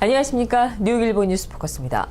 안녕하십니까. 뉴욕일보 뉴스포커스입니다.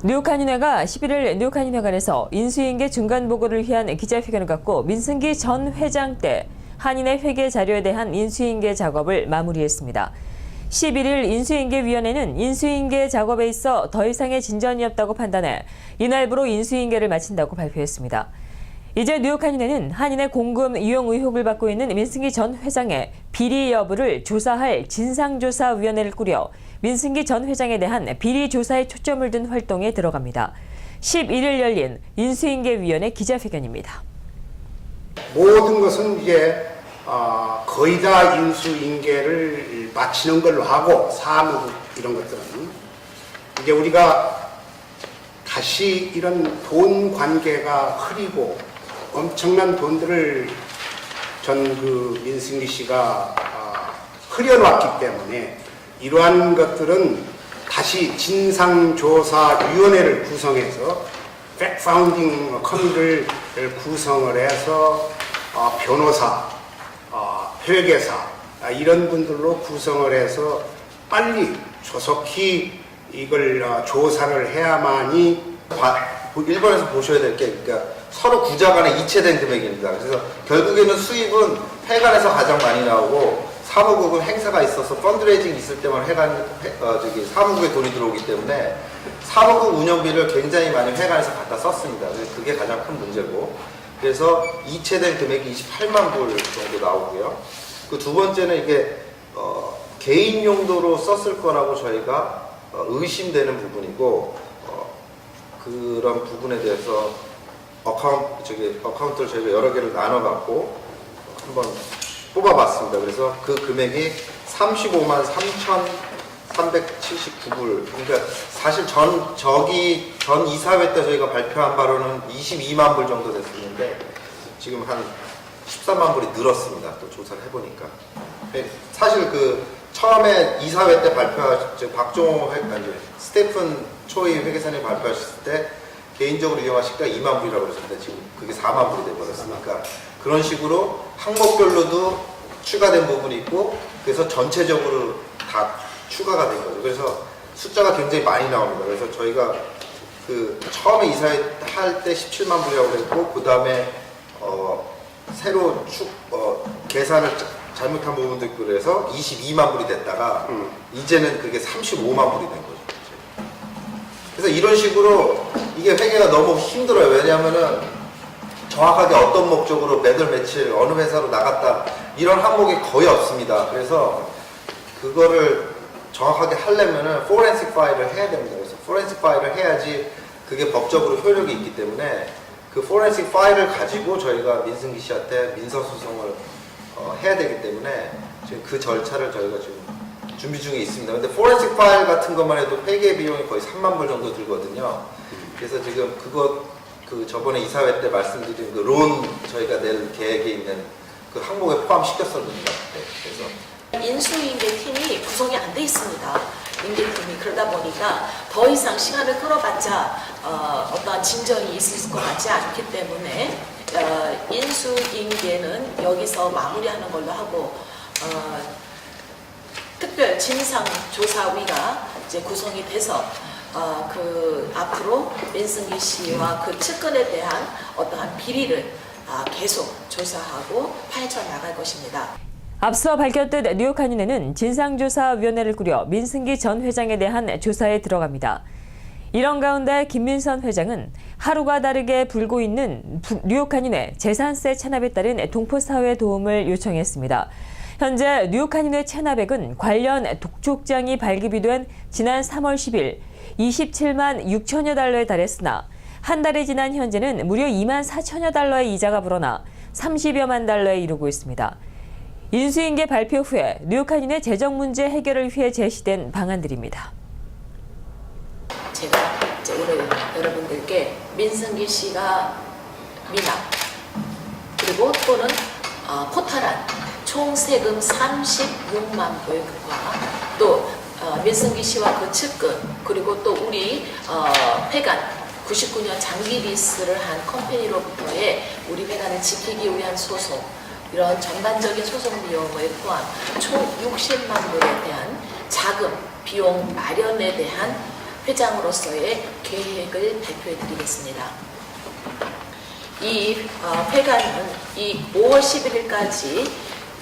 뉴욕 한인회가 11일 뉴욕 한인회관에서 인수인계 중간 보고를 위한 기자회견을 갖고 민승기 전 회장 때 한인회 회계 자료에 대한 인수인계 작업을 마무리했습니다. 11일 인수인계위원회는 인수인계 작업에 있어 더 이상의 진전이 없다고 판단해 이날부로 인수인계를 마친다고 발표했습니다. 이제 뉴욕 한인회는 한인회 공금 이용 의혹을 받고 있는 민승기 전 회장의 비리 여부를 조사할 진상조사위원회를 꾸려 민승기 전 회장에 대한 비리 조사에 초점을 둔 활동에 들어갑니다. 11일 열린 인수인계위원회 기자회견입니다. 모든 것은 이제 거의 다 인수인계를 마치는 걸로 하고 사무국 이런 것들은 이제 우리가 다시 이런 돈 관계가 흐리고 엄청난 돈들을 민승기 씨가 흐려놨기 때문에 이러한 것들은 다시 진상조사위원회를 구성해서 팩파운딩 커미를 구성을 해서 변호사, 회계사 이런 분들로 구성을 해서 빨리 조속히 이걸 조사를 해야만이 일본에서 보셔야 될 게 그러니까 서로 구자 간에 이체된 금액입니다. 그래서 결국에는 수입은 회관에서 가장 많이 나오고 사무국은 행사가 있어서 펀드레이징 있을 때만 사무국에 돈이 들어오기 때문에 사무국 운영비를 굉장히 많이 회관에서 갖다 썼습니다. 그래서 그게 가장 큰 문제고, 그래서 이체된 금액이 28만 불 정도 나오고요. 그 두 번째는 이게 개인 용도로 썼을 거라고 저희가 의심되는 부분이고, 그런 부분에 대해서 어카운트를 저희가 여러 개를 나눠갖고 한번 뽑아봤습니다. 그래서 그 금액이 35만 3,379불. 그러니까 사실 전 이사회 때 저희가 발표한 바로는 22만 불 정도 됐었는데 지금 한 13만 불이 늘었습니다. 또 조사를 해보니까. 사실 처음에 이사회 때 박종호 스테픈 초이 회계사님 발표하셨을 때 개인적으로 이용하실 때 2만 불이라고 그러셨는데 지금 그게 4만 불이 돼버렸으니까 그런 식으로 항목별로도 추가된 부분이 있고, 그래서 전체적으로 다 추가가 된 거죠. 그래서 숫자가 굉장히 많이 나옵니다. 그래서 저희가 처음에 이사회 할 때 17만 불이라고 그랬고, 그 다음에 새로 계산을 잘못한 부분도 있고 그래서 22만 불이 됐다가 이제는 그게 35만 불이 된 거죠. 그래서 이런 식으로 이게 회계가 너무 힘들어요. 왜냐하면은 정확하게 어떤 목적으로 몇월 며칠 어느 회사로 나갔다 이런 항목이 거의 없습니다. 그래서 그거를 정확하게 하려면은 포렌식 파일을 해야 됩니다. 그래서 포렌식 파일을 해야지 그게 법적으로 효력이 있기 때문에 그 포렌식 파일을 가지고 저희가 민승기 씨한테 민사소송을 해야 되기 때문에 지금 그 절차를 저희가 지금 준비 중에 있습니다. 근데 포렌식 파일 같은 것만 해도 회계 비용이 거의 3만 불 정도 들거든요. 그래서 지금 저번에 이사회 때 말씀드린 론 저희가 낼 계획에 있는 그 항목에 포함시켰었습니다. 그래서 인수인계 팀이 구성이 안 돼 있습니다. 인계팀이. 그러다 보니까 더 이상 시간을 끌어봤자 어떠한 진전이 있을 것 같지 않기 때문에 인수인계는 여기서 마무리하는 걸로 하고 특별 진상조사위가 이제 구성이 돼서 앞으로 민승기 씨와 그 측근에 대한 어떠한 비리를 계속 조사하고 파헤쳐 나갈 것입니다. 앞서 밝혔듯 뉴욕 한인회는 진상조사위원회를 꾸려 민승기 전 회장에 대한 조사에 들어갑니다. 이런 가운데 김민선 회장은 하루가 다르게 불고 있는 뉴욕 한인회 재산세 체납에 따른 동포사회 도움을 요청했습니다. 현재 뉴욕 한인회 체납액은 관련 독촉장이 발급이 된 지난 3월 10일 27만 6천여 달러에 달했으나 한 달이 지난 현재는 무려 2만 4천여 달러의 이자가 불어나 30여만 달러에 이르고 있습니다. 인수인계 발표 후에 뉴욕 한인회 재정 문제 해결을 위해 제시된 방안들입니다. 제가 이제 오늘 여러분들께 민승기 씨가 미납 그리고 또는 포탈한 총 세금 36만 불과 또 민승기 씨와 그 측근 그리고 또 우리 회관 99년 장기 리스를 한 컴퍼니로부터의 우리 회관을 지키기 위한 소송 이런 전반적인 소송 비용을 포함 총 60만 불에 대한 자금 비용 마련에 대한 회장으로서의 계획을 발표해 드리겠습니다. 이 회관은 이 5월 11일까지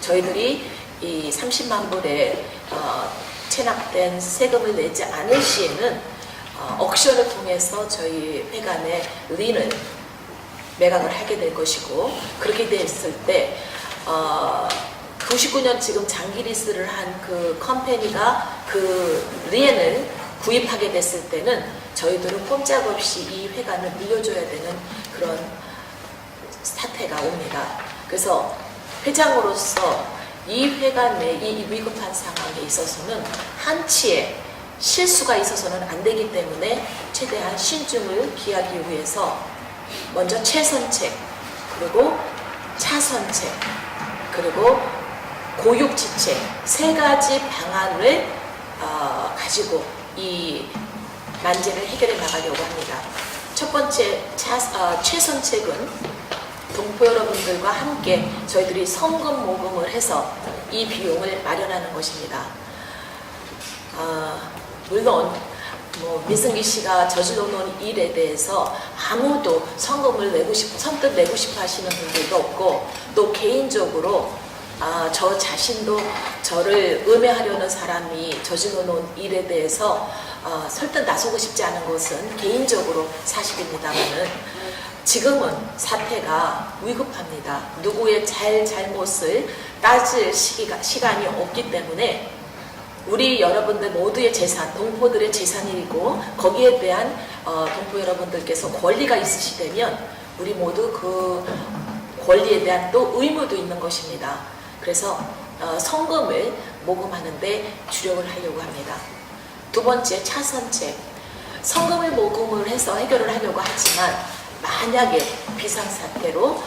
저희들이 이 30만 불의 체납된 세금을 내지 않을 시에는 옥션을 통해서 저희 회관의 린을 매각을 하게 될 것이고, 그렇게 됐을 때 99년 지금 장기 리스를 한 그 컴퍼니가 그 린을 구입하게 됐을 때는 저희들은 꼼짝없이 이 회관을 물려줘야 되는 그런 사태가 옵니다. 그래서 회장으로서 이 회관의 이 위급한 상황에 있어서는 한치의 실수가 있어서는 안 되기 때문에 최대한 신중을 기하기 위해서 먼저 최선책, 그리고 차선책, 그리고 고육지책 세 가지 방안을 가지고 이 난제를 해결해 나가려고 합니다. 첫 번째 최선책은 동포 여러분들과 함께 저희들이 성금 모금을 해서 이 비용을 마련하는 것입니다. 물론 민승기 씨가 저질러 놓은 일에 대해서 아무도 선뜻 내고 싶어 하시는 분들도 없고, 또 개인적으로 저 자신도 저를 음해하려는 사람이 저질러 놓은 일에 대해서 설득 나서고 싶지 않은 것은 개인적으로 사실입니다만은, 지금은 사태가 위급합니다. 누구의 잘못을 따질 시간이 없기 때문에 우리 여러분들 모두의 재산, 동포들의 재산이고, 거기에 대한 동포 여러분들께서 권리가 있으시다면 우리 모두 그 권리에 대한 또 의무도 있는 것입니다. 그래서 성금을 모금하는데 주력을 하려고 합니다. 두 번째, 차선책. 성금을 모금을 해서 해결을 하려고 하지만 만약에 비상사태로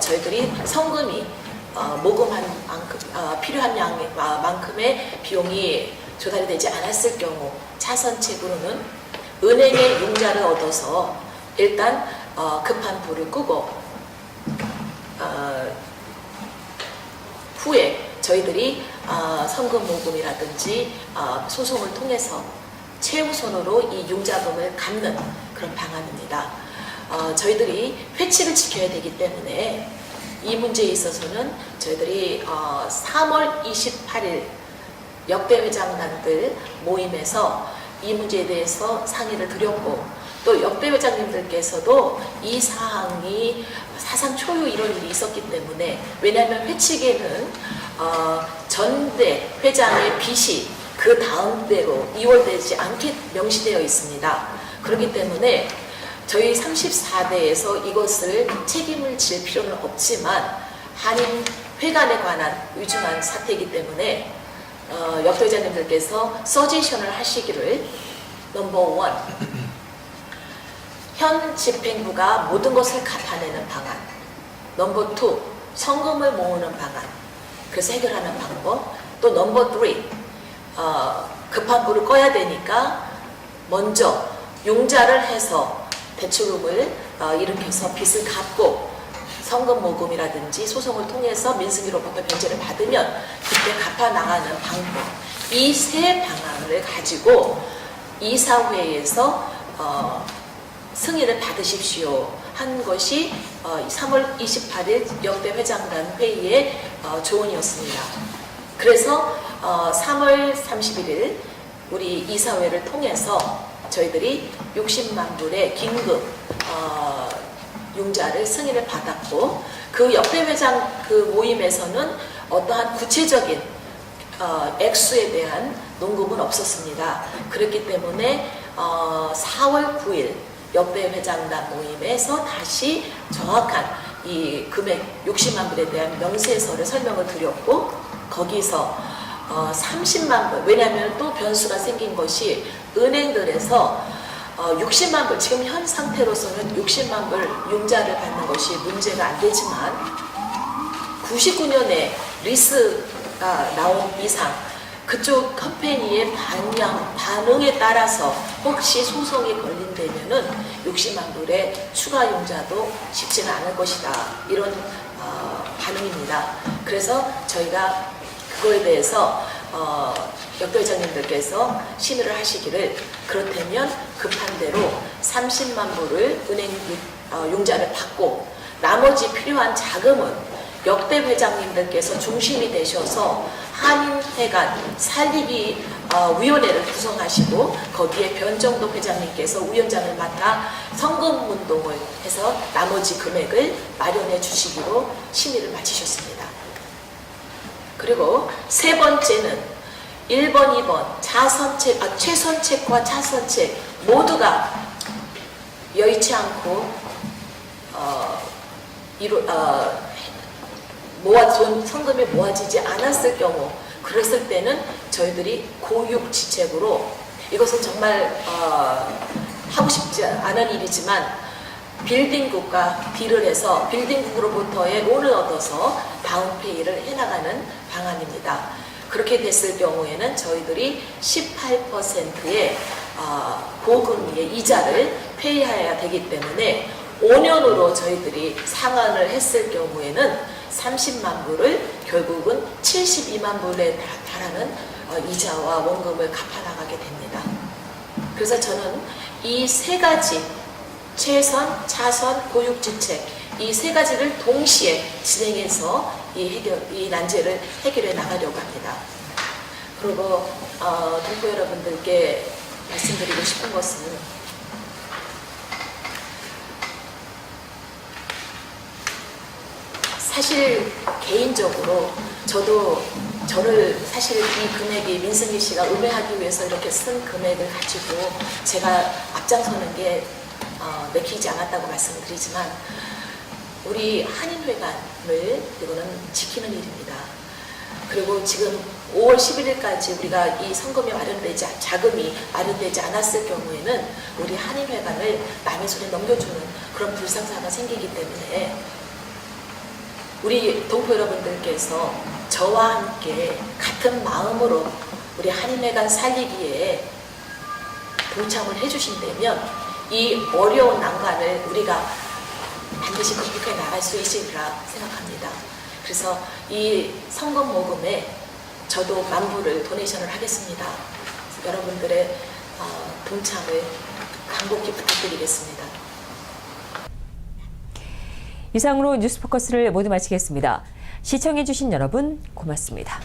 저희들이 성금이 모금한 만큼, 필요한 만큼의 비용이 조달이 되지 않았을 경우, 차선책으로는 은행의 융자를 얻어서 일단 급한 불을 끄고 후에 저희들이 성금 모금이라든지 소송을 통해서 최우선으로 이 융자금을 갚는 그런 방안입니다. 저희들이 회칙을 지켜야 되기 때문에 이 문제에 있어서는 저희들이 3월 28일 역대 회장단들 모임에서 이 문제에 대해서 상의를 드렸고, 또 역대 회장님들께서도 이 사항이 사상 초유 이런 일이 있었기 때문에, 왜냐하면 회칙에는 전대 회장의 빚이 그 다음 대로 이월되지 않게 명시되어 있습니다. 그렇기 때문에 저희 34대에서 이것을 책임을 질 필요는 없지만 한인 회관에 관한 위중한 사태이기 때문에 역대 회장님들께서 서제션을 하시기를, 넘버 1, 현 집행부가 모든 것을 갚아내는 방안, 넘버 2, 성금을 모으는 방안, 그래서 해결하는 방법, 또 넘버 3, 급한 불을 꺼야 되니까 먼저 융자를 해서 대출금을 일으켜서 빚을 갚고 성금 모금이라든지 소송을 통해서 민승기로부터 변제를 받으면 그때 갚아 나가는 방법, 이 세 방안을 가지고 이사회에서 승인을 받으십시오 한 것이 3월 28일 역대 회장단 회의의 조언이었습니다. 그래서 3월 31일 우리 이사회를 통해서 저희들이 60만 불의 긴급 융자를 승인을 받았고, 그 역대 회장 그 모임에서는 어떠한 구체적인 액수에 대한 논금은 없었습니다. 그렇기 때문에 4월 9일 역대 회장단 모임에서 다시 정확한 이 금액 60만 불에 대한 명세서를 설명을 드렸고, 거기서 30만 불, 왜냐하면 또 변수가 생긴 것이 은행들에서 60만 불, 지금 현 상태로서는 60만 불 융자를 받는 것이 문제가 안 되지만 99년에 리스가 나온 이상 그쪽 컴퍼니의 반응에 따라서 혹시 소송이 걸린다면은 60만 불의 추가 융자도 쉽지는 않을 것이다, 이런 반응입니다. 그래서 저희가 그거에 대해서 역대회장님들께서 심의를 하시기를 그렇다면 급한 대로 30만 불을 은행 융자를 받고 나머지 필요한 자금은 역대 회장님들께서 중심이 되셔서 한인회관 살리기 위원회를 구성하시고 거기에 변정도 회장님께서 위원장을 맡아 성금운동을 해서 나머지 금액을 마련해 주시기로 심의를 마치셨습니다. 그리고 세 번째는 1번, 2번 최선책과 차선책 모두가 여의치 않고 성금이 모아지지 않았을 경우 그랬을 때는 저희들이 고육지책으로 이것은 정말 하고 싶지 않은 일이지만 빌딩국과 딜을 해서 빌딩국으로부터의 론을 얻어서 다운페이를 해나가는 방안입니다. 그렇게 됐을 경우에는 저희들이 18%의 고금리의 이자를 페이해야 되기 때문에 5년으로 저희들이 상환을 했을 경우에는 30만 불을 결국은 72만 불에 달하는 이자와 원금을 갚아나가게 됩니다. 그래서 저는 이 세 가지 최선, 차선, 고육지책 이 세 가지를 동시에 진행해서 이 난제를 해결해 나가려고 합니다. 그리고 동포 여러분들께 말씀드리고 싶은 것은 사실 개인적으로 저를 사실 이 금액이 민승기 씨가 음해하기 위해서 이렇게 쓴 금액을 가지고 제가 앞장서는 게 맥히지 않았다고 말씀드리지만 우리 한인회관을 이거는 지키는 일입니다. 그리고 지금 5월 11일까지 우리가 이 성금이 자금이 마련되지 않았을 경우에는 우리 한인회관을 남의 손에 넘겨주는 그런 불상사가 생기기 때문에 우리 동포 여러분들께서 저와 함께 같은 마음으로 우리 한인회관 살리기에 동참을 해주신다면 이 어려운 난관을 우리가 반드시 극복해 나갈 수 있으리라 생각합니다. 그래서 이 성금 모금에 저도 만불을 도네이션을 하겠습니다. 여러분들의 동참을 간곡히 부탁드리겠습니다. 이상으로 뉴스포커스를 모두 마치겠습니다. 시청해주신 여러분 고맙습니다.